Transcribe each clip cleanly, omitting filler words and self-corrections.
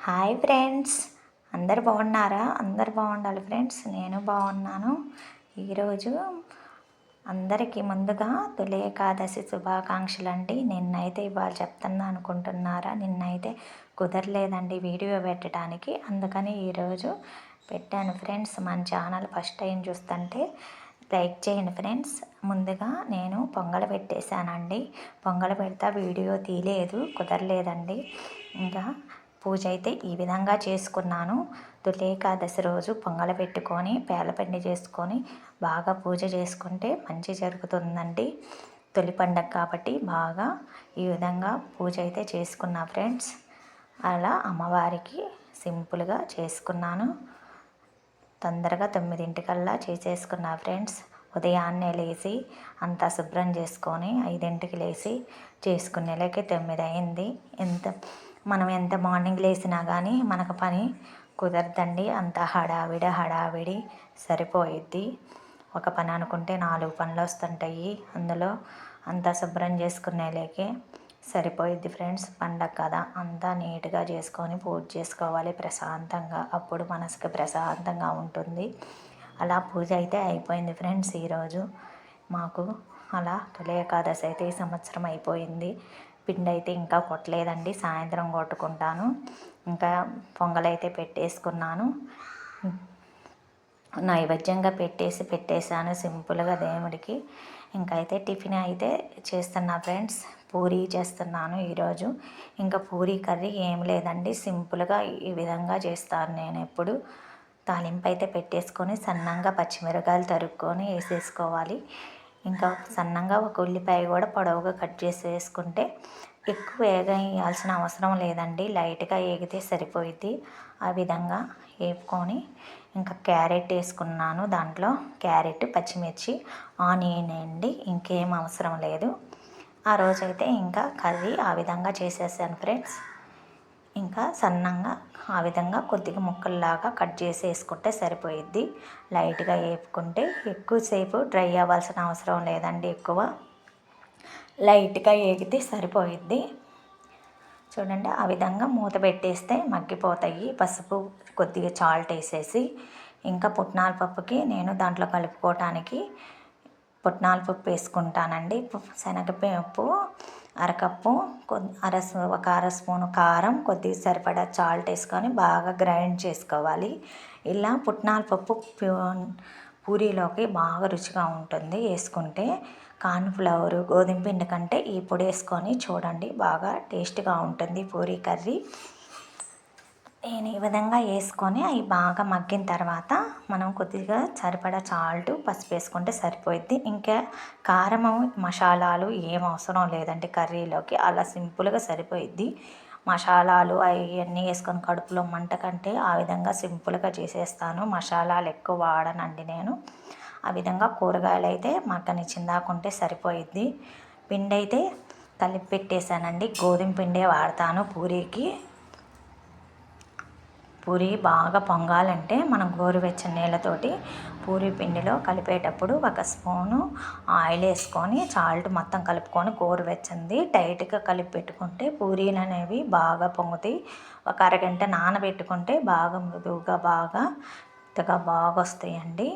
Hi friends, అందరు బాగున్నారా? అందరు బాగుండాలి ఫ్రెండ్స్. నేను బాగున్నాను. ఈరోజు అందరికీ ముందుగా తొలి ఏకాదశి శుభాకాంక్షలు అండి. నిన్నైతే ఇవాళ చెప్తున్నా అనుకుంటున్నారా? నిన్నైతే కుదరలేదండి వీడియో పెట్టడానికి, అందుకని ఈరోజు పెట్టాను ఫ్రెండ్స్. మన ఛానల్ ఫస్ట్ టైం చూస్తుంటే లైక్ చేయండి ఫ్రెండ్స్. ముందుగా నేను పొంగల్ పెట్టేశానండి. పొంగల్ పెడతా వీడియో తీయలేదు, కుదరలేదండి. ఇంకా పూజ అయితే ఈ విధంగా చేసుకున్నాను. తొలి ఏకాదశి రోజు పొంగల్ పెట్టుకొని పేలపిండి చేసుకొని బాగా పూజ చేసుకుంటే మంచి జరుగుతుందండి. తొలి పండగ కాబట్టి బాగా ఈ విధంగా పూజ అయితే చేసుకున్నా ఫ్రెండ్స్. అలా అమ్మవారికి సింపుల్గా చేసుకున్నాను. తొందరగా 9:00కల్లా చేసేసుకున్నా ఫ్రెండ్స్. ఉదయాన్నే లేచి అంతా శుభ్రం చేసుకొని 5:00కి లేచి చేసుకునేలాగే 9 అయింది. మనం ఎంత మార్నింగ్ లేచినా కానీ మనకు పని కుదరదండి. అంత హడావిడి సరిపోయిద్ది. ఒక పని అనుకుంటే 4 పనులు వస్తుంటాయి. అందులో అంతా శుభ్రం చేసుకునేలాగే సరిపోయిద్ది ఫ్రెండ్స్. పండగ కదా, అంతా నీట్గా చేసుకొని పూజ చేసుకోవాలి ప్రశాంతంగా. అప్పుడు మనసుకు ప్రశాంతంగా ఉంటుంది. అలా పూజ అయితే అయిపోయింది ఫ్రెండ్స్. ఈరోజు మాకు అలా తొలి ఏకాదశి అయితే ఈ సంవత్సరం అయిపోయింది. పిండి అయితే ఇంకా కొట్టలేదండి, సాయంత్రం కొట్టుకుంటాను. ఇంకా పొంగలైతే పెట్టేసుకున్నాను. నైవేద్యంగా పెట్టేశాను సింపుల్గా దేవుడికి. ఇంకైతే టిఫిన్ అయితే చేస్తున్నా ఫ్రెండ్స్. పూరీ చేస్తున్నాను ఈరోజు. ఇంకా పూరీ కర్రీ ఏం లేదండి, సింపుల్గా ఈ విధంగా చేస్తాను నేను ఎప్పుడు. తాలింపు అయితే పెట్టేసుకొని సన్నంగా పచ్చిమిరకాయలు తరుక్కొని వేసేసుకోవాలి. ఇంకా సన్నంగా ఒక ఉల్లిపాయ కూడా పొడవుగా కట్ చేసి వేసుకుంటే ఎక్కువ వేయాల్సిన అవసరం లేదండి, లైట్గా వేగితే సరిపోయిద్ది. ఆ విధంగా వేపుకొని ఇంకా క్యారెట్ వేసుకున్నాను. దాంట్లో క్యారెట్, పచ్చిమిర్చి, ఆనియన్ అండి, ఇంకేం అవసరం లేదు. ఆ రోజైతే ఇంకా కర్రీ ఆ విధంగా చేసేసాను ఫ్రెండ్స్. ఇంకా సన్నంగా ఆ విధంగా కొద్దిగా ముక్కల్లాగా కట్ చేసి వేసుకుంటే సరిపోయిద్ది. లైట్గా వేపుకుంటే ఎక్కువసేపు డ్రై అవ్వాల్సిన అవసరం లేదండి. ఎక్కువ లైట్గా వేగితే సరిపోయిద్ది. చూడండి, ఆ విధంగా మూత పెట్టేస్తే మగ్గిపోతాయి. పసుపు, కొద్దిగా సాల్ట్ వేసేసి ఇంకా పుట్నాల పప్పుకి నేను దాంట్లో కలుపుకోవటానికి పుట్నాల పప్పు వేసుకుంటానండి. శనగపప్పు అరకప్పు, ఒక అర స్పూను కారం, కొద్దిగా సరిపడా సాల్ట్ వేసుకొని బాగా గ్రైండ్ చేసుకోవాలి. ఇలా పుట్నాల పప్పు పూరీలోకి బాగా రుచిగా ఉంటుంది వేసుకుంటే. కార్న్ఫ్లవర్, గోధుమ పిండి కంటే ఈ పొడి వేసుకొని చూడండి, బాగా టేస్ట్గా ఉంటుంది పూరీ కర్రీ. నేను ఈ విధంగా వేసుకొని అవి బాగా మగ్గిన తర్వాత మనం కొద్దిగా సరిపడా సాల్ట్, పసుపు వేసుకుంటే సరిపోయిద్ది. ఇంకా కారము, మసాలాలు ఏం అవసరం లేదండి కర్రీలోకి. అలా సింపుల్గా సరిపోయిద్ది. మసాలాలు అవన్నీ వేసుకొని కడుపులో మంట కంటే ఆ విధంగా సింపుల్గా చేసేస్తాను. మసాలాలు ఎక్కువ వాడనండి నేను. ఆ విధంగా కూరగాయలు అయితే మగ్గనిచ్చిందాకుంటే సరిపోయిద్ది. పిండి అయితే కలిపి పెట్టేశానండి. గోధుమ పిండే వాడతాను పూరీకి. పూరీ బాగా పొంగాలంటే మనం గోరువెచ్చని నీళ్ళతోటి పూరీ పిండిలో కలిపేటప్పుడు ఒక స్పూను ఆయిల్ వేసుకొని సాల్ట్ మొత్తం కలుపుకొని గోరువెచ్చంది టైట్గా కలిపి పెట్టుకుంటే పూరీలు అనేవి బాగా పొంగుతాయి. ఒక అరగంట నానబెట్టుకుంటే బాగా మృదువుగా బాగా మెత్తగా బాగా వస్తాయండి.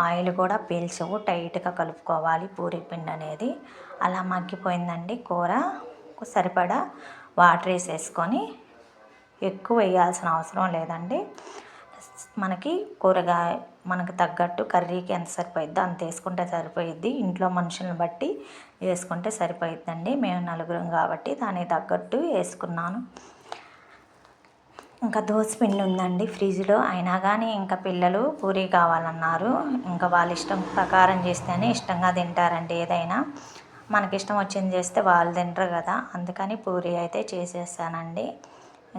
ఆయిల్ కూడా పీల్చవు. టైట్గా కలుపుకోవాలి పూరీ పిండి అనేది. అలా మగ్గిపోయిందండి కూర. సరిపడా వాటర్ వేసేసుకొని, ఎక్కువ వేయాల్సిన అవసరం లేదండి. మనకి కూరగాయ మనకు తగ్గట్టు కర్రీకి ఎంత సరిపోయిద్దో అంత వేసుకుంటే సరిపోయిద్ది. ఇంట్లో మనుషులను బట్టి వేసుకుంటే సరిపోయిద్దండి. మేము నలుగురం కాబట్టి దానికి తగ్గట్టు వేసుకున్నాను. ఇంకా దోసపిండి ఉందండి ఫ్రిడ్జ్లో, అయినా కానీ ఇంకా పిల్లలు పూరీ కావాలన్నారు. ఇంకా వాళ్ళ ఇష్టం ప్రకారం చేస్తేనే ఇష్టంగా తింటారండి. ఏదైనా మనకి ఇష్టం వచ్చింది చేస్తే వాళ్ళు తింటారు కదా, అందుకని పూరీ అయితే చేసేసానండి.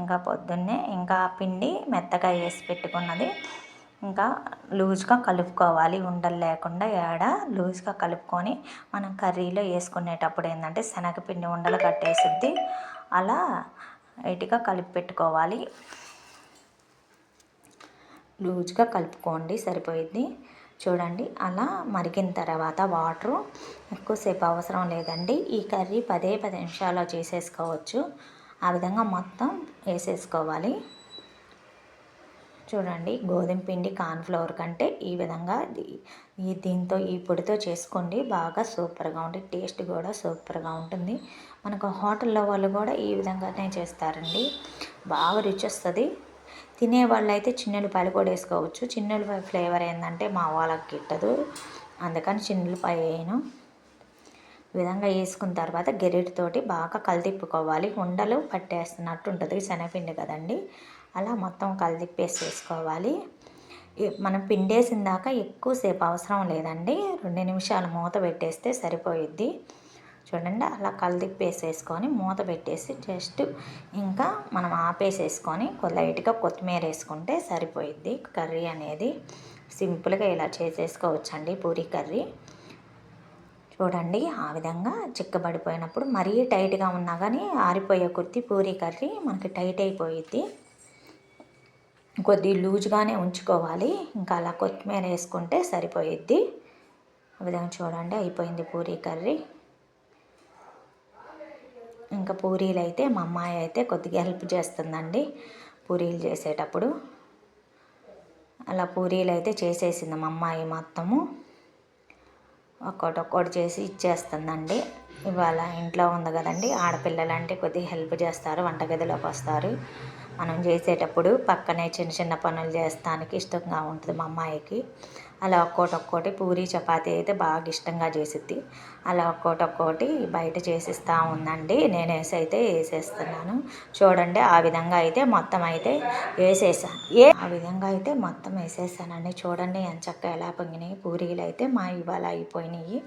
ఇంకా పొద్దున్నే ఇంకా పిండి మెత్తగా వేసి పెట్టుకున్నది ఇంకా లూజ్గా కలుపుకోవాలి. ఉండలు లేకుండా లూజ్గా కలుపుకొని మనం కర్రీలో వేసుకునేటప్పుడు ఏంటంటే శనగపిండి ఉండలు కట్టేసిద్ది. అలా లైట్గా కలిపి పెట్టుకోవాలి. లూజ్గా కలుపుకోండి సరిపోయిద్ది. చూడండి, అలా మరిగిన తర్వాత వాటరు ఎక్కువసేపు అవసరం లేదండి. ఈ కర్రీ 10 నిమిషాల్లో చేసేసుకోవచ్చు. ఆ విధంగా మొత్తం వేసేసుకోవాలి. చూడండి, గోధుమ పిండి కార్న్‌ఫ్లోర్ కంటే ఈ విధంగా దీంతో ఈ పొడితో చేసుకోండి. బాగా సూపర్‌గా ఉంటుంది. టేస్ట్ కూడా సూపర్‌గా ఉంటుంది. మనకు హోటల్లో వాళ్ళు కూడా ఈ విధంగానే చేస్తారండి. బాగా రుచి వస్తుంది. తినేవాళ్ళైతే చిన్నులపాయలు కూడా వేసుకోవచ్చు. చిన్నులపాయ ఫ్లేవర్ ఏంటంటే మా వాళ్ళకి గిట్టదు, అందుకని చిన్నులపాయ వేయను. ఈ విధంగా వేసుకున్న తర్వాత గెరిటితోటి బాగా కలిదిప్పుకోవాలి. ఉండలు పట్టేస్తున్నట్టు ఉంటుంది, శనగపిండి కదండి. అలా మొత్తం కలిదిప్పేసేసుకోవాలి. మనం పిండేసిన దాకా ఎక్కువసేపు అవసరం లేదండి. 2 నిమిషాలు మూత పెట్టేస్తే సరిపోయిద్ది. చూడండి, అలా కలిదిప్పేసేసుకొని మూత పెట్టేసి జస్ట్ ఇంకా మనం ఆపేసేసుకొని లైట్గా కొత్తిమీర వేసుకుంటే సరిపోయిద్ది. కర్రీ అనేది సింపుల్గా ఇలా చేసేసుకోవచ్చండి, పూరీ కర్రీ. చూడండి, ఆ విధంగా చిక్కబడిపోయినప్పుడు మరీ టైట్గా ఉన్నా కానీ ఆరిపోయే కొద్దీ పూరీ కర్రీ మనకి టైట్ అయిపోయిద్ది. కొద్ది లూజ్గానే ఉంచుకోవాలి. ఇంకా అలా కొత్తిమీర వేసుకుంటే సరిపోయిద్ది. ఆ విధంగా చూడండి, అయిపోయింది పూరీ కర్రీ. ఇంకా పూరీలు అయితే మా అమ్మాయి అయితే కొద్దిగా హెల్ప్ చేస్తుందండి పూరీలు చేసేటప్పుడు. అలా పూరీలు అయితే చేసేసింది మా అమ్మాయి మొత్తము. ఒక్కొక్కటి చేసి ఇచ్చేస్తుందండి. ఇవాళ ఇంట్లో ఉంది కదండి, ఆడపిల్లలు అంటే కొద్దిగా హెల్ప్ చేస్తారు, వంటగదిలోకి వస్తారు. మనం చేసేటప్పుడు పక్కనే చిన్న చిన్న పనులు చేస్తానికి ఇష్టంగా ఉంటుంది మా అమ్మాయికి. అలా ఒక్కోటి పూరీ చపాతీ అయితే బాగా ఇష్టంగా చేసిద్ది. అలా ఒక్కోటి బయట చేసిస్తూ ఉందండి. నేను వేసేస్తున్నాను. చూడండి, ఆ విధంగా అయితే మొత్తం అయితే వేసేసాను. ఆ విధంగా అయితే మొత్తం వేసేసానండి. చూడండి ఎంచక్కా ఎలా పొంగినాయి పూరీలు అయితే మా ఇవాళ అయిపోయినాయి.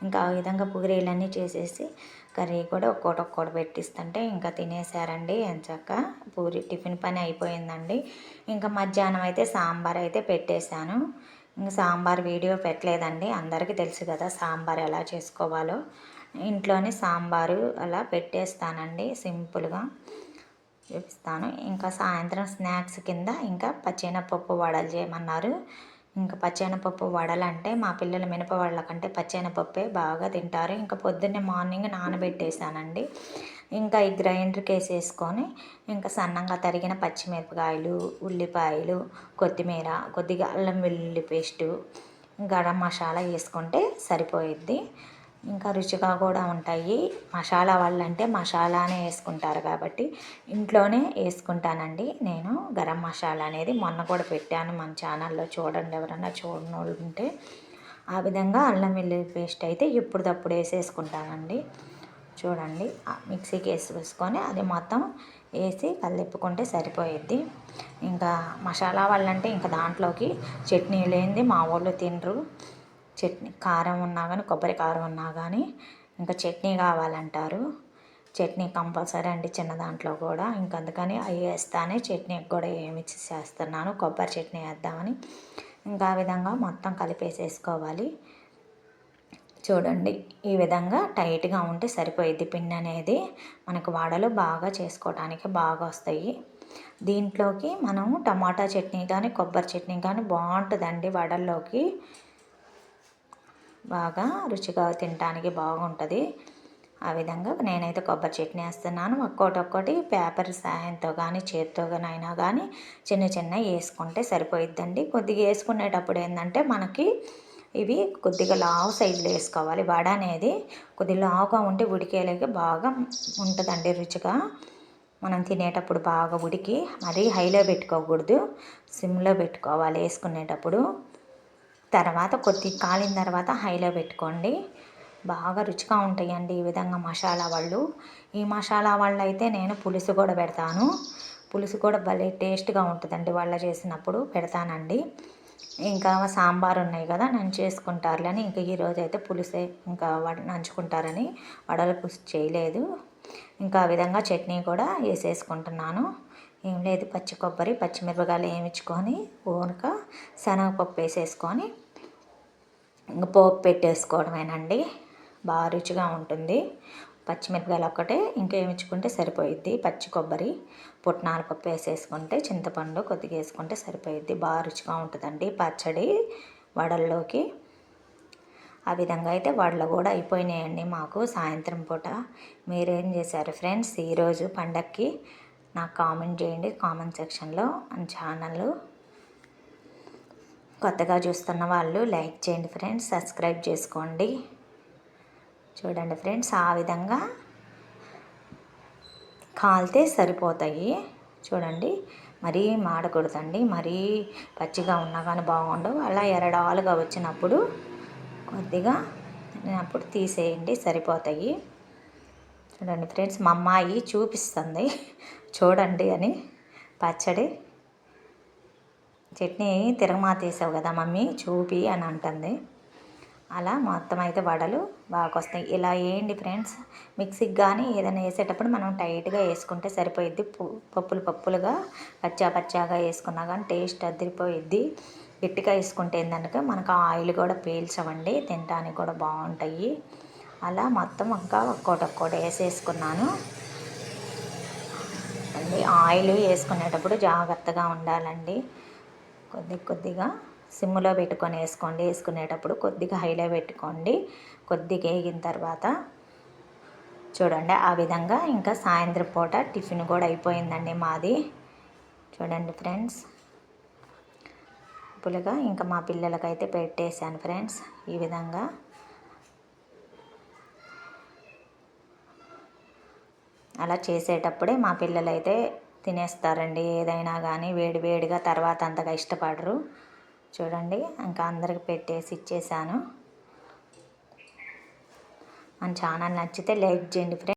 ఇంకా ఆ విధంగా పూరీలన్నీ చేసేసి కర్రీ కూడా ఒక్కోటి పెట్టిస్తుంటే ఇంకా తినేసారండి ఎంచక్కా. పూరీ టిఫిన్ పని అయిపోయిందండి. ఇంకా మధ్యాహ్నం అయితే సాంబార్ అయితే పెట్టేశాను. ఇంకా సాంబార్ వీడియో పెట్టలేదండి, అందరికీ తెలుసు కదా సాంబార్ ఎలా చేసుకోవాలో. ఇంట్లోనే సాంబారు అలా పెట్టేస్తానండి, సింపుల్గా చూపిస్తాను. ఇంకా సాయంత్రం స్నాక్స్ కింద ఇంకా పచ్చెనపప్పు వడలు చేయమన్నారు. ఇంకా పచ్చెనపప్పు వడలు అంటే మా పిల్లలు మినపవడల కంటే పచ్చెనపప్పే బాగా తింటారు. ఇంకా పొద్దున్నే మార్నింగ్ నానబెట్టేశానండి. ఇంకా ఈ గ్రైండర్కి వేసేసుకొని ఇంకా సన్నంగా తరిగిన పచ్చిమిరపకాయలు, ఉల్లిపాయలు, కొత్తిమీర, కొద్దిగా అల్లం వెల్లుల్లి పేస్టు, గరం మసాలా వేసుకుంటే సరిపోయిద్ది. ఇంకా రుచిగా కూడా ఉంటాయి. మసాలా వాళ్ళంటే మసాలానే వేసుకుంటారు కాబట్టి ఇంట్లోనే వేసుకుంటానండి నేను. గరం మసాలా అనేది మొన్న కూడా పెట్టాను మన ఛానల్లో, చూడండి ఎవరన్నా చూడని వాళ్ళు ఉంటే. ఆ విధంగా అల్లం వెల్లుల్లి పేస్ట్ అయితే ఇప్పుడుదప్పుడు వేసేసుకుంటానండి. చూడండి, మిక్సీకి వేసుకొని అది మొత్తం వేసి కలిపుకుంటే సరిపోయిద్ది. ఇంకా మసాలా వాళ్ళంటే ఇంకా దాంట్లోకి చట్నీ లేనిది మా వాళ్ళు తినరు. చట్నీ కారం ఉన్నా కానీ, కొబ్బరి కారం ఉన్నా కానీ ఇంకా చట్నీ కావాలంటారు. చట్నీ కంపల్సరీ అండి చిన్న దాంట్లో కూడా. ఇంక అందుకని అవి వేస్తానే చట్నీకి కూడా ఏమి చేస్తున్నాను, కొబ్బరి చట్నీ వేద్దామని. ఇంకా ఆ విధంగా మొత్తం కలిపేసేసుకోవాలి. చూడండి, ఈ విధంగా టైట్గా ఉంటే సరిపోయిద్ది. పిండి అనేది మనకు వడలు బాగా చేసుకోవడానికి బాగా వస్తాయి. దీంట్లోకి మనము టమాటా చట్నీ కానీ కొబ్బరి చట్నీ కానీ బాగుంటుందండి వడల్లోకి. బాగా రుచిగా తినడానికి బాగుంటుంది. ఆ విధంగా నేనైతే కొబ్బరి చట్నీ వేస్తున్నాను. ఒక్కొక్కటి పేపర్ సాయంతో కానీ చేతితో కానీ అయినా కానీ చిన్నవి వేసుకుంటే సరిపోయిద్దండి. కొద్దిగా వేసుకునేటప్పుడు ఏంటంటే మనకి ఇవి కొద్దిగా లావు సైజులో వేసుకోవాలి. వడ అనేది కొద్దిగా లావుగా ఉంటే ఉడికేలాగా బాగా ఉంటుందండి రుచిగా. మనం తినేటప్పుడు బాగా ఉడికి మరీ హైలో పెట్టుకోకూడదు, సిమ్లో పెట్టుకోవాలి వేసుకునేటప్పుడు. తర్వాత కొద్దిగా కాలిన తర్వాత హైలో పెట్టుకోండి. బాగా రుచిగా ఉంటాయండి ఈ విధంగా మసాలా వాళ్ళు. ఈ మసాలా వాళ్ళు అయితే నేను పులుసు కూడా పెడతాను. పులుసు కూడా భలే టేస్ట్గా ఉంటుందండి వాళ్ళు చేసినప్పుడు పెడతానండి. ఇంకా సాంబార్ ఉన్నాయి కదా నేను చేసుకుంటారులని ఇంకా ఈరోజు అయితే పులుసే ఇంకా నంచుకుంటారని వడల పులుసు చేయలేదు. ఇంకా ఆ విధంగా చట్నీ కూడా వేసేసుకుంటున్నాను. ఏం లేదు, పచ్చి కొబ్బరి పచ్చిమిరపకాయలు వేయించుకొని ఓనుక శనగపప్పు వేసేసుకొని ఇంకా పోపు పెట్టేసుకోవడమేనండి. బాగా రుచిగా ఉంటుంది. పచ్చిమిరపకాయలు ఒక్కటే ఇంకా వేయించుకుంటే సరిపోయిద్ది. పచ్చి కొబ్బరి, పుట్నాల పప్పు వేసేసుకుంటే చింతపండు కొద్దిగా వేసుకుంటే సరిపోయిద్ది. బాగా రుచిగా ఉంటుందండి పచ్చడి వడల్లోకి. ఆ విధంగా అయితే వడలు కూడా అయిపోయినాయండి మాకు సాయంత్రం పూట. మీరేం చేశారు ఫ్రెండ్స్ ఈరోజు పండగకి? నాకు కామెంట్ చేయండి కామెంట్ సెక్షన్లో. మన ఛానల్ కొత్తగా చూస్తున్న వాళ్ళు లైక్ చేయండి ఫ్రెండ్స్, సబ్స్క్రైబ్ చేసుకోండి. చూడండి ఫ్రెండ్స్, ఆ విధంగా కాలితే సరిపోతాయి. చూడండి, మరీ మాడకూడదండి, మరీ పచ్చిగా ఉన్నా కానీ బాగుండవు. అలా ఎరడాలుగా వచ్చినప్పుడు కొద్దిగా అప్పుడు తీసేయండి, సరిపోతాయి. చూడండి ఫ్రెండ్స్, మా అమ్మాయి చూపిస్తుంది చూడండి అని. పచ్చడి చట్నీ తిరగమాతేసావు కదా మమ్మీ చూపి అని అంటుంది. అలా మొత్తం అయితే వడలు బాగా వస్తాయి. ఇలా వేయండి ఫ్రెండ్స్. మిక్సీకి కానీ ఏదైనా వేసేటప్పుడు మనం టైట్గా వేసుకుంటే సరిపోయిద్ది. పప్పులుగా పచ్చాగా వేసుకున్నా కానీ టేస్ట్ అదిరిపోయిద్ది. గట్టిగా వేసుకుంటే ఏంటంటే మనకు ఆయిల్ కూడా పీల్చవండి, తినడానికి కూడా బాగుంటాయి. అలా మొత్తం ఇంకా ఒక్కోటి వేసేసుకున్నాను అండి. ఆయిల్ వేసుకునేటప్పుడు జాగ్రత్తగా ఉండాలండి. కొద్దిగా సిమ్లో పెట్టుకొని వేసుకోండి. వేసుకునేటప్పుడు కొద్దిగా హైలో పెట్టుకోండి. కొద్దిగా వేగిన తర్వాత చూడండి, ఆ విధంగా ఇంకా సాయంత్రం పూట టిఫిన్ కూడా అయిపోయిందండి మాది. చూడండి ఫ్రెండ్స్, పులుగా ఇంకా మా పిల్లలకైతే పెట్టేశాను ఫ్రెండ్స్. ఈ విధంగా అలా చేసేటప్పుడే మా పిల్లలైతే తినేస్తారండి. ఏదైనా కానీ వేడిగా తర్వాత అంతగా ఇష్టపడరు. చూడండి, ఇంకా అందరికి పెట్టేసి ఇచ్చేసాను. మన ఛానల్ నచ్చితే లైక్ చేయండి ఫ్రెండ్స్.